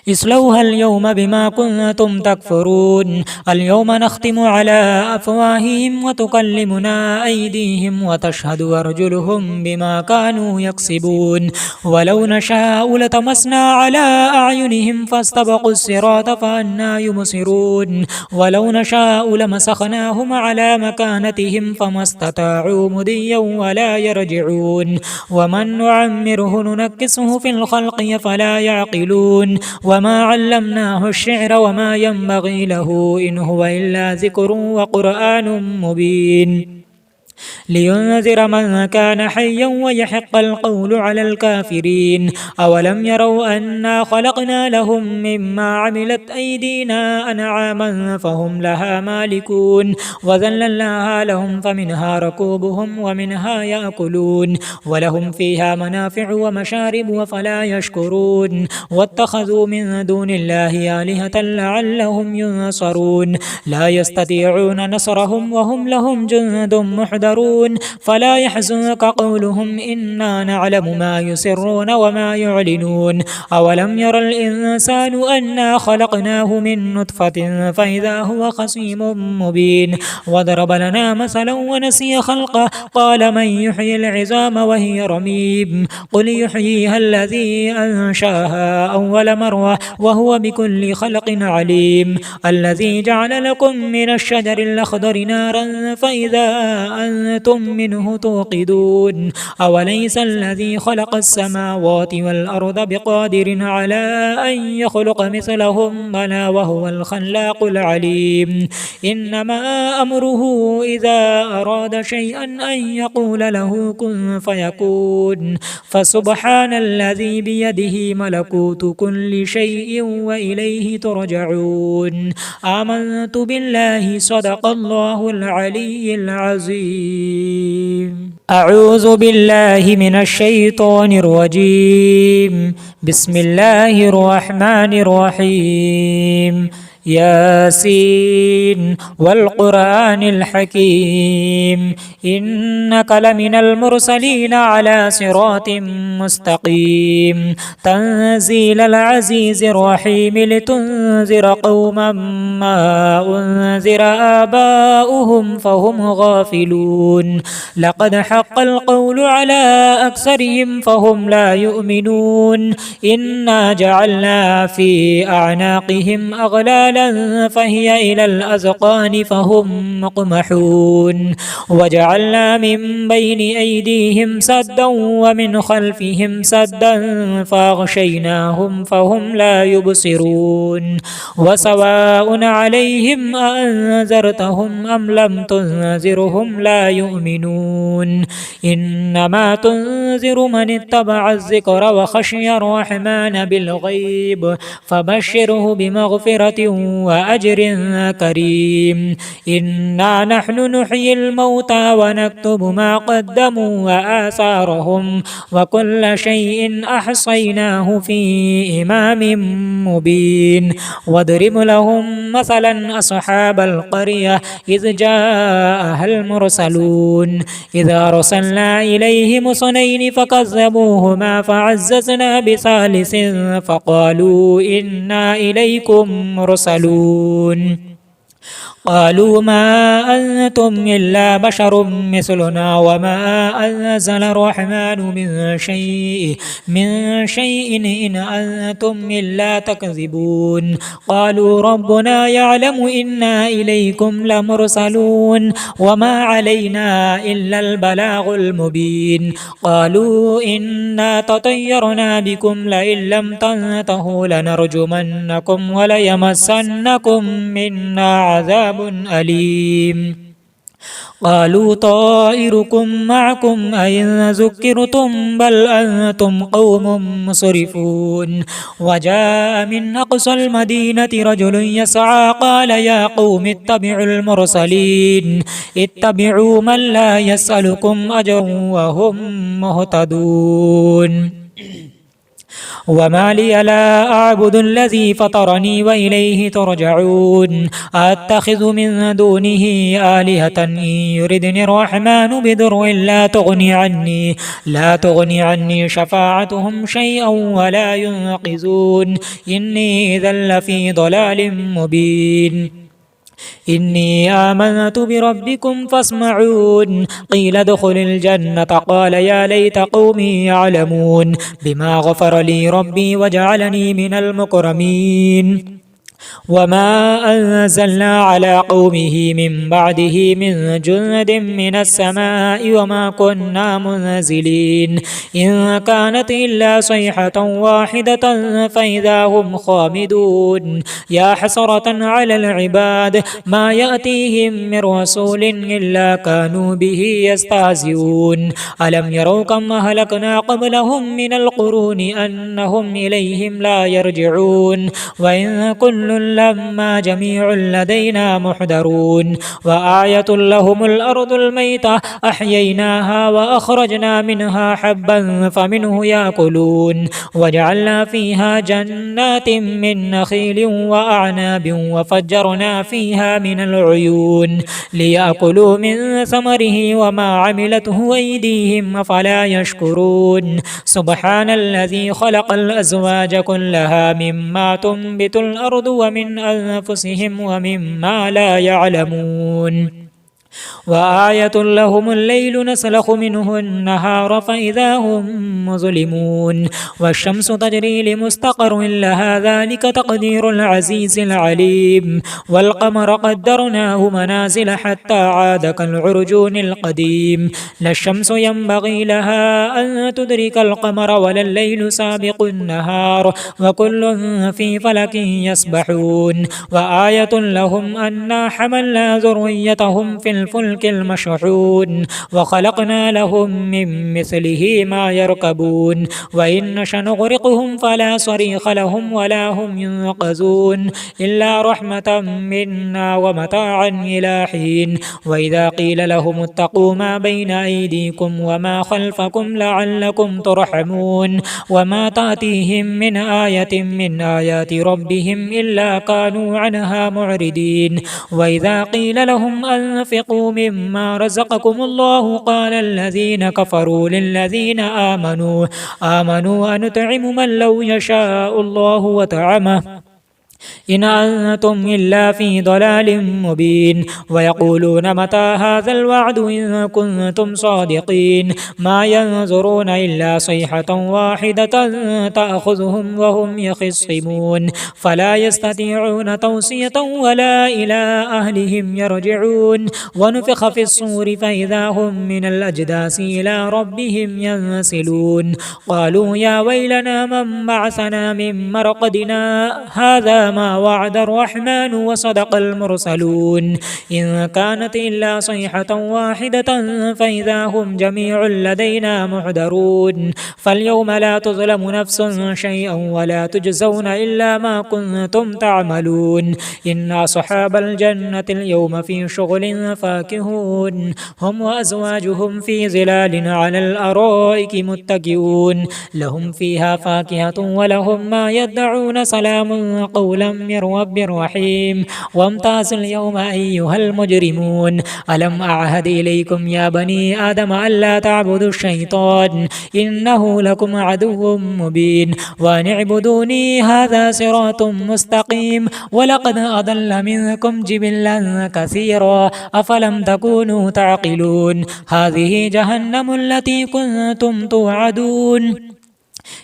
اصلوها اليوم بما كنتم تكفرون اليوم نختم على أفواههم وتكلمنا أيديهم وتشهد أرجلهم بما كانوا يكسبون ولو نشاء لطمسنا على أعينهم فاستبقوا الصراط فأنى يبصرون ولو نشاء لمسخناهم على مكانتهم فما استطاعوا مضيا ولا يرجعون ومن نعمره ننكسه في الخلق فلا يعقلون وما علمناه الشعر وما ينبغي له إن هو إلا ذكر وقرآن مبين لينذر من كان حيا ويحق القول على الكافرين أولم يروا أنا خلقنا لهم مما عملت أيدينا أنعاما فهم لها مالكون وذللناها لهم فمنها ركوبهم ومنها يأكلون ولهم فيها منافع ومشارب وفلا يشكرون واتخذوا من دون الله آلهة لعلهم ينصرون لا يستطيعون نصرهم وهم لهم جند محضرون فلا يحزنك قولهم إنا نعلم ما يسرون وما يعلنون أولم ير الإنسان أنا خلقناه من نطفة فإذا هو خصيم مبين وضرب لنا مثلا ونسي خلقه قال من يحيي العظام وهي رميم قل يحييها الذي أنشاها أول مرة وهو بكل خلق عليم الذي جعل لكم من الشجر الأخضر نارا فإذا أنتم منه توقدون أوليس الذي خلق السماوات والأرض بقادر على أن يخلق مثلهم بلى وهو الخلاق العليم إنما أمره إذا أراد شيئا أن يقول له كن فيكون فسبحان الذي بيده ملكوت كل شيء وإليه ترجعون آمنت بالله صدق الله العلي العظيم أعوذ بالله من الشيطان الرجيم بسم الله الرحمن الرحيم ياسين والقرآن الحكيم إنك لمن المرسلين على صراط مستقيم تنزيل العزيز الرحيم لتنذر قوما ما أنذر آباؤهم فهم غافلون لقد حق القول على أكثرهم فهم لا يؤمنون إنا جعلنا في أعناقهم أغلالا مائلا فهي إلى الأذقان فهم مقمحون وجعلنا من بين أيديهم سدا ومن خلفهم سدا فأغشيناهم فهم لا يبصرون وسواء عليهم أأنذرتهم أم لم تنذرهم لا يؤمنون إنما تنذر من اتبع الذكر وخشي الرحمن بالغيب فبشره بمغفرة وأجر كريم إنا نحن نحيي الموتى ونكتب ما قدموا وآثارهم وكل شيء أحصيناه في إمام مبين واضرب لهم مثلا أصحاب القرية إذ جاءها المرسلون إذا أرسلنا إليهم اثنين فكذبوهما فعززنا بثالث فقالوا إنا إليكم مرسلون قالوا ما أنتم إلا بشر مثلنا وما أنزل الرحمن من شيء إن أنتم إلا تكذبون قالوا ربنا يعلم إنا إليكم لمرسلون وما علينا إلا البلاغ المبين قالوا إنا تطيرنا بكم لئن لم تنتهوا لنرجمنكم وليمسنكم منا عذاب أليم قالوا طائركم معكم أئن ذكرتم بل أنتم قوم مسرفون وجاء من أقصى المدينة رجل يسعى قال يا قوم اتبعوا المرسلين اتبعوا من لا يسألكم أجرا وهم مهتدون وما لي لا أعبد الذي فطرني وإليه ترجعون أتخذ من دونه آلهة إن يردني الرحمن بضر لا تغني عني شفاعتهم شيئا ولا ينقذون إني إذا لفي ضلال مبين إني آمنت بربكم فاسمعون قيل ادخل الجنة قال يا ليت قومي يعلمون بما غفر لي ربي وجعلني من المكرمين وما أنزلنا على قومه من بعده من جند من السماء وما كنا منزلين إن كانت إلا صيحة واحدة فإذا هم خامدون يا حسرة على العباد ما يأتيهم من رسول إلا كانوا به يستهزئون ألم يروا كم أهلكنا قبلهم من القرون أنهم إليهم لا يرجعون وإن كل لما جميع لدينا محضرون وآية لهم الأرض الميتة أحييناها وأخرجنا منها حبا فمنه يأكلون وجعلنا فيها جنات من نخيل وأعناب وفجرنا فيها من العيون ليأكلوا من ثمره وما عملته أيديهم فلا يشكرون سبحان الذي خلق الأزواج كلها مما تنبت الأرض ومن أنفسهم ومما لا يعلمون وآية لهم الليل نسلخ منه النهار فإذا هم مظلمون والشمس تجري لمستقر لها ذلك تقدير العزيز العليم والقمر قدرناه منازل حتى عاد كالعرجون القديم لا الشمس ينبغي لها أن تدرك القمر ولا الليل سابق النهار وكل في فلك يسبحون وآية لهم أنا حملنا ذريتهم في الفلك المشحون وخلقنا لهم من مثله ما يركبون وإن نشأ نغرقهم فلا صريخ لهم ولا هم ينقذون إلا رحمة منا ومتاعا إلى حين وإذا قيل لهم اتقوا ما بين أيديكم وما خلفكم لعلكم ترحمون وما تأتيهم من آية من آيات ربهم إلا كانوا عنها معرضين وإذا قيل لهم أنفقوا مما رزقكم الله قال الذين كفروا للذين آمنوا أنطعم من لو يشاء الله وطعمه إن أنتم إلا في ضلال مبين ويقولون متى هذا الوعد إن كنتم صادقين ما ينظرون إلا صيحة واحدة تأخذهم وهم يخصمون فلا يستطيعون توصية ولا إلى أهلهم يرجعون ونفخ في الصور فإذا هم من الأجداث إلى ربهم ينسلون قالوا يا ويلنا من بعثنا من مرقدنا هذا ما وعد الرحمن وصدق المرسلون إن كانت إلا صيحة واحدة فإذا هم جميع لدينا محضرون فاليوم لا تظلم نفس شيئا ولا تجزون إلا ما كنتم تعملون إن أصحاب الجنة اليوم في شغل فاكهون هم وأزواجهم في ظلال على الأرائك متكئون لهم فيها فاكهة ولهم ما يدعون سلام قولا من رب رحيم وامتازوا اليوم أيها المجرمون ألم أعهد إليكم يا بني آدم ألا تعبدوا الشيطان إنه لكم عدو مبين وأن اعبدوني هذا صراط مستقيم ولقد أضل منكم جبلا كثيرا أفلم تكونوا تعقلون هذه جهنم التي كنتم توعدون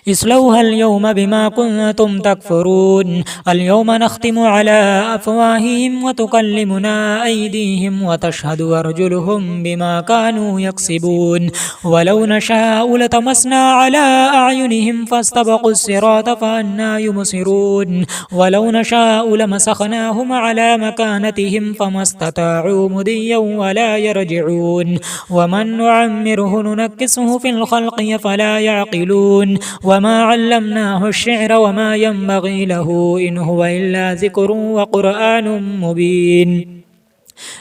اصلوها اليوم بما كنتم تكفرون اليوم نختم على أفواههم وتكلمنا أيديهم وتشهد أرجلهم بما كانوا يكسبون ولو نشاء لطمسنا على أعينهم فاستبقوا الصراط فأنى يبصرون ولو نشاء لمسخناهم على مكانتهم فما استطاعوا مضيا ولا يرجعون ومن نعمره ننكسه في الخلق فلا يعقلون وما علمناه الشعر وما ينبغي له إن هو إلا ذكر وقرآن مبين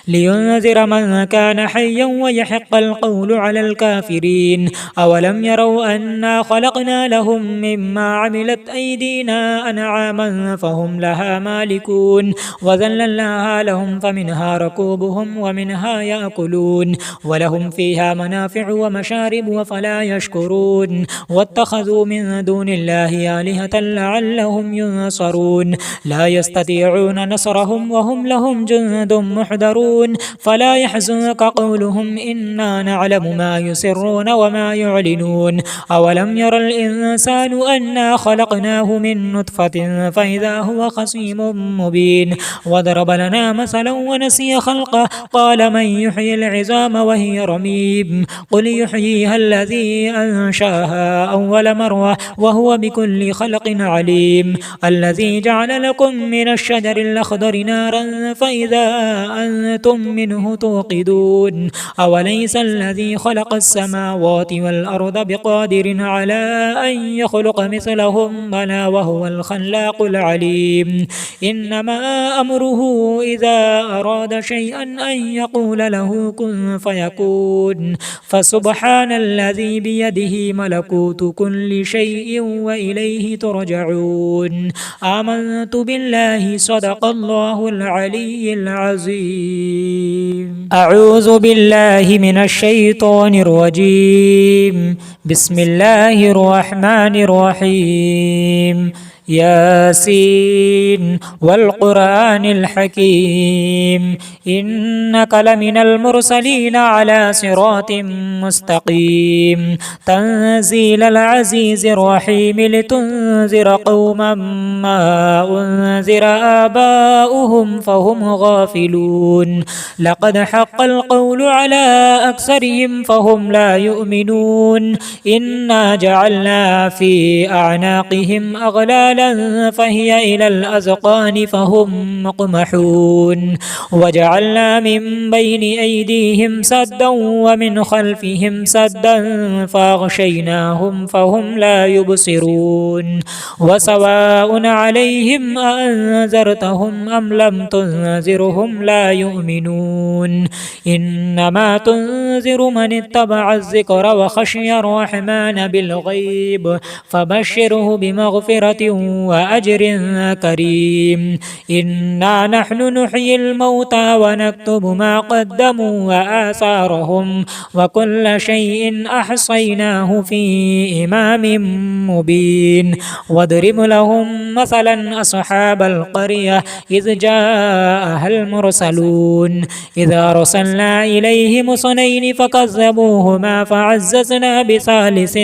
لينذر من كان حيا ويحق القول على الكافرين أولم يروا أنا خلقنا لهم مما عملت أيدينا أنعاما فهم لها مالكون وذللناها لهم فمنها ركوبهم ومنها يأكلون ولهم فيها منافع ومشارب وفلا يشكرون واتخذوا من دون الله آلهة لعلهم ينصرون لا يستطيعون نصرهم وهم لهم جند محضرون فلا يحزنك قولهم إنا نعلم ما يسرون وما يعلنون أولم ير الإنسان أنا خلقناه من نطفة فإذا هو خصيم مبين وضرب لنا مثلا ونسي خلقه قال من يحيي العظام وهي رميم قل يحييها الذي أنشاها أول مرة وهو بكل خلق عليم الذي جعل لكم من الشجر الأخضر نارا فإذا أنتم منه توقدون أوليس الذي خلق السماوات والأرض بقادر على أن يخلق مثلهم بلى وهو الخلاق العليم إنما أمره إذا أراد شيئا أن يقول له كن فيكون فسبحان الذي بيده ملكوت كل شيء وإليه ترجعون آمنت بالله صدق الله العلي العظيم أعوذ بالله من الشيطان الرجيم بسم الله الرحمن الرحيم ياسين والقرآن الحكيم إنك لمن المرسلين على صراط مستقيم تنزيل العزيز الرحيم لتنذر قوما ما أنذر آباؤهم فهم غافلون لقد حق القول على أكثرهم فهم لا يؤمنون إنا جعلنا في أعناقهم أغلالا فهي إلى الأذقان فهم مقمحون وجعلنا من بين أيديهم سدا ومن خلفهم سدا فأغشيناهم فهم لا يبصرون وسواء عليهم أأنذرتهم أم لم تنذرهم لا يؤمنون إنما تنذر تنذر من اتبع الذكر وخشي الرحمن بالغيب فبشره بمغفرة وأجر كريم. إنا نحن نحيي الموتى ونكتب ما قدموا وآثارهم وكل شيء أحصيناه في إمام مبين. واضرب لهم مثلا أصحاب القرية إذ جاءها المرسلون إذ أرسلنا إليهم اثنين فكذبوهما فعززنا بثالث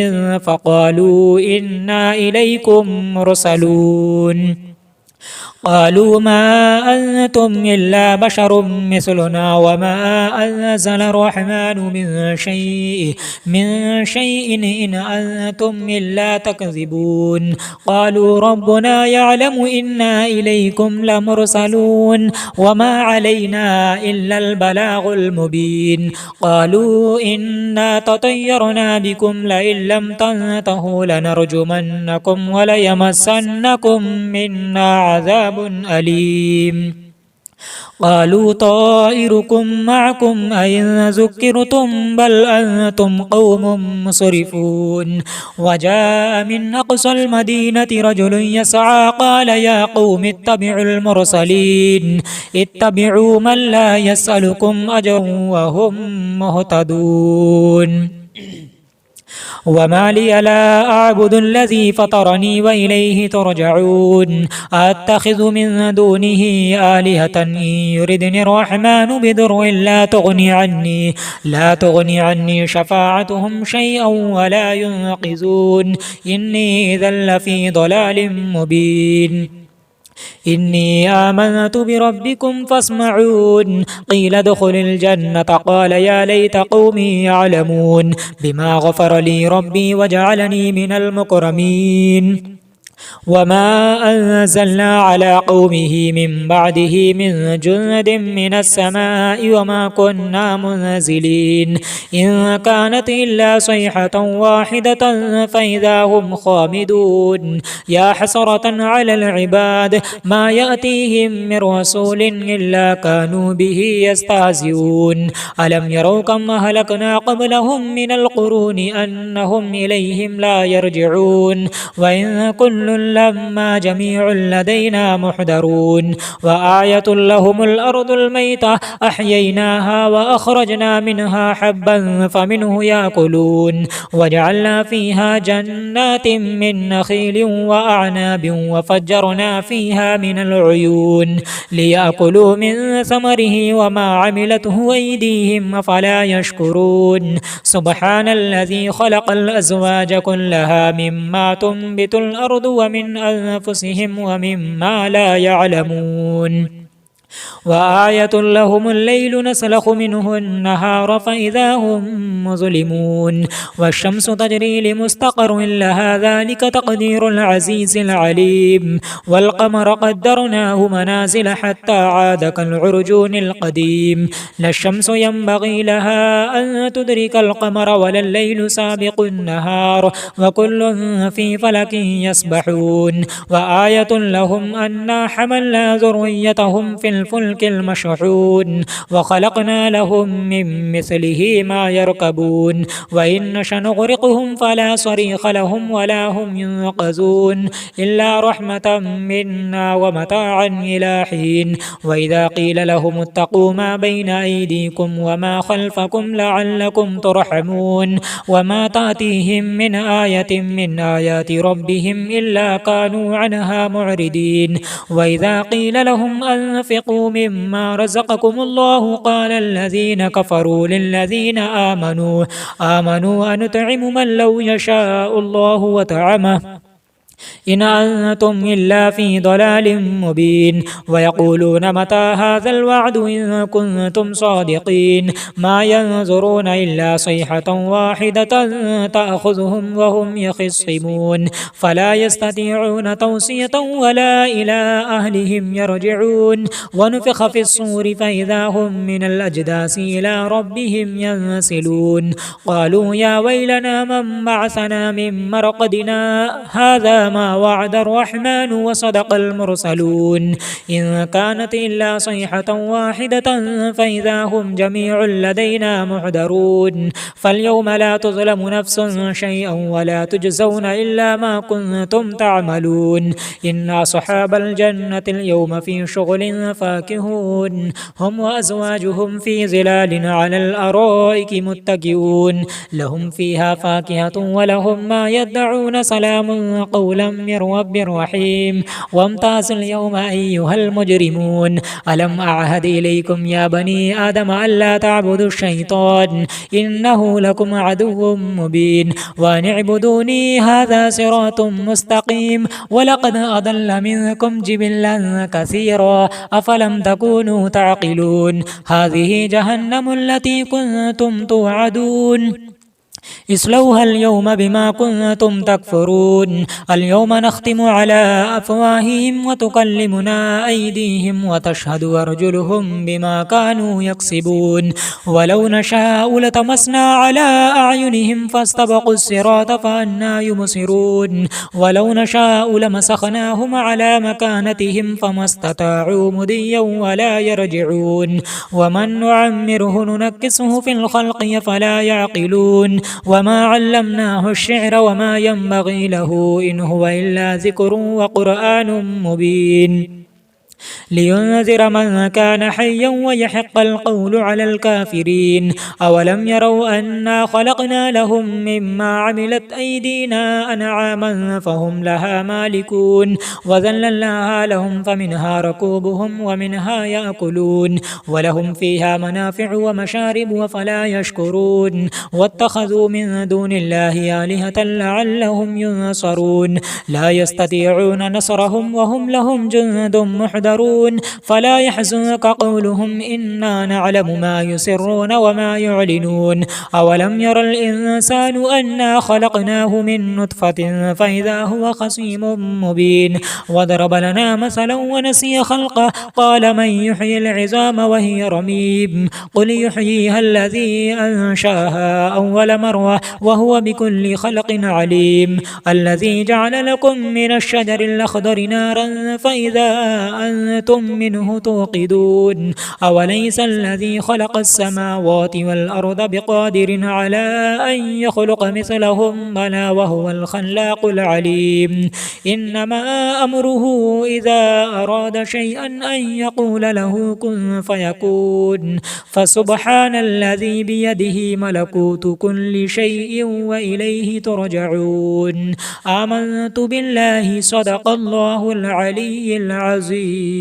فقالوا إنا إليكم مرسلون. قالوا ما أنتم إلا بشر مثلنا وما أنزل الرحمن من شيء إن أنتم إلا تكذبون. قالوا ربنا يعلم إنا إليكم لمرسلون وما علينا إلا البلاغ المبين. قالوا إنا تطيرنا بكم لئن لم تنتهوا لنرجمنكم وليمسنكم منا عذاب أليم. قالوا طائركم معكم أئن ذكرتم بل أنتم قوم مسرفون. وجاء من أقصى المدينة رجل يسعى قال يا قوم اتبعوا المرسلين اتبعوا من لا يسألكم أجرا وهم مهتدون. وما لي لا أعبد الذي فطرني وإليه ترجعون. أتخذ من دونه آلهة إن يردني الرحمن بضر لا تغني عني شفاعتهم شيئا ولا ينقذون. إني إذا لفي ضلال مبين. إني آمنت بربكم فاسمعون. قيل ادخل الجنة قال يا ليت قومي يعلمون بما غفر لي ربي وجعلني من المكرمين. وما أنزلنا على قومه من بعده من جند من السماء وما كنا منزلين. إن كانت إلا صيحة واحدة فإذا هم خامدون. يا حسرة على العباد ما يأتيهم من رسول إلا كانوا به يستهزئون. ألم يروا كم أهلكنا قبلهم من القرون أنهم إليهم لا يرجعون. وإن كل لما جميع لدينا محضرون. وآية لهم الأرض الميتة أحييناها وأخرجنا منها حبا فمنه يأكلون. وجعلنا فيها جنات من نخيل وأعناب وفجرنا فيها من العيون ليأكلوا من ثمره وما عملته أيديهم أفلا يشكرون. سبحان الذي خلق الأزواج كلها مما تنبت الأرض ومن أنفسهم ومما لا يعلمون. وآية لهم الليل نسلخ منه النهار فإذا هم مظلمون. والشمس تجري لمستقر لها ذلك تقدير العزيز العليم. والقمر قدرناه منازل حتى عاد كالعرجون القديم. لا الشمس ينبغي لها أن تدرك القمر ولا الليل سابق النهار وكل في فلك يسبحون. وآية لهم أنا حملنا ذريتهم في الفلك المشحون وخلقنا لهم من مثله ما يركبون. وإن نشأ نغرقهم فلا صريخ لهم ولا هم ينقذون إلا رحمة منا ومتاعا إلى حين. وإذا قيل لهم اتقوا ما بين أيديكم وما خلفكم لعلكم ترحمون. وما تأتيهم من آية من آيات ربهم إلا كانوا عنها معرضين. وإذا قيل لهم أنفقوا مما رزقكم الله قال الذين كفروا للذين آمنوا أنطعم من لو يشاء الله وطعمه إن أنتم إلا في ضلال مبين. ويقولون متى هذا الوعد إن كنتم صادقين. ما ينظرون إلا صيحة واحدة تأخذهم وهم يخصمون فلا يستطيعون توصية ولا إلى أهلهم يرجعون. ونفخ في الصور فإذا هم من الأجداث إلى ربهم ينسلون. قالوا يا ويلنا من بعثنا من مرقدنا هذا إلا ما وعد الرحمن وصدق المرسلون إن كانت إلا صيحة واحدة فإذا هم جميع لدينا محضرون فاليوم لا تظلم نفس شيئا ولا تجزون إلا ما كنتم تعملون إن أصحاب الجنة اليوم في شغل فاكهون هم وأزواجهم في ظلال على الأرائك متكئون لهم فيها فاكهة ولهم ما يدعون سلام قولا من رب رحيم وامتازوا اليوم أيها المجرمون ألم أعهد إليكم يا بني آدم ألا تعبدوا الشيطان إنه لكم عدو مبين وأن اعبدوني هذا صراط مستقيم ولقد أضل منكم جبلا كثيرا أفلم تكونوا تعقلون هذه جهنم التي كنتم توعدون اصلوها اليوم بما كنتم تكفرون اليوم نختم على أفواههم وتكلمنا أيديهم وتشهد أرجلهم بما كانوا يكسبون ولو نشاء لطمسنا على أعينهم فاستبقوا الصراط فأنى يبصرون ولو نشاء لمسخناهم على مكانتهم فما استطاعوا مضيا ولا يرجعون ومن نعمره ننكسه في الخلق فلا يعقلون وما علمناه الشعر وما ينبغي له إن هو إلا ذكر وقرآن مبين لينذر من كان حيا ويحق القول على الكافرين أولم يروا أنا خلقنا لهم مما عملت أيدينا أنعاما فهم لها مالكون وذللناها لهم فمنها ركوبهم ومنها يأكلون ولهم فيها منافع ومشارب وفلا يشكرون واتخذوا من دون الله آلهة لعلهم ينصرون لا يستطيعون نصرهم وهم لهم جند محضرون فلا يحزنك قولهم إنا نعلم ما يسرون وما يعلنون أولم ير الإنسان أنا خلقناه من نطفة فإذا هو خصيم مبين وضرب لنا مثلا ونسي خلقه قال من يحيي العظام وهي رميم قل يحييها الذي أنشاها أول مرة وهو بكل خلق عليم الذي جعل لكم من الشجر الأخضر نارا فإذا أنتم منه توقدون أوليس الذي خلق السماوات والأرض بقادر على أن يخلق مثلهم بلى وهو الخلاق العليم إنما أمره إذا أراد شيئا أن يقول له كن فيكون فسبحان الذي بيده ملكوت كل شيء وإليه ترجعون آمنت بالله صدق الله العلي العظيم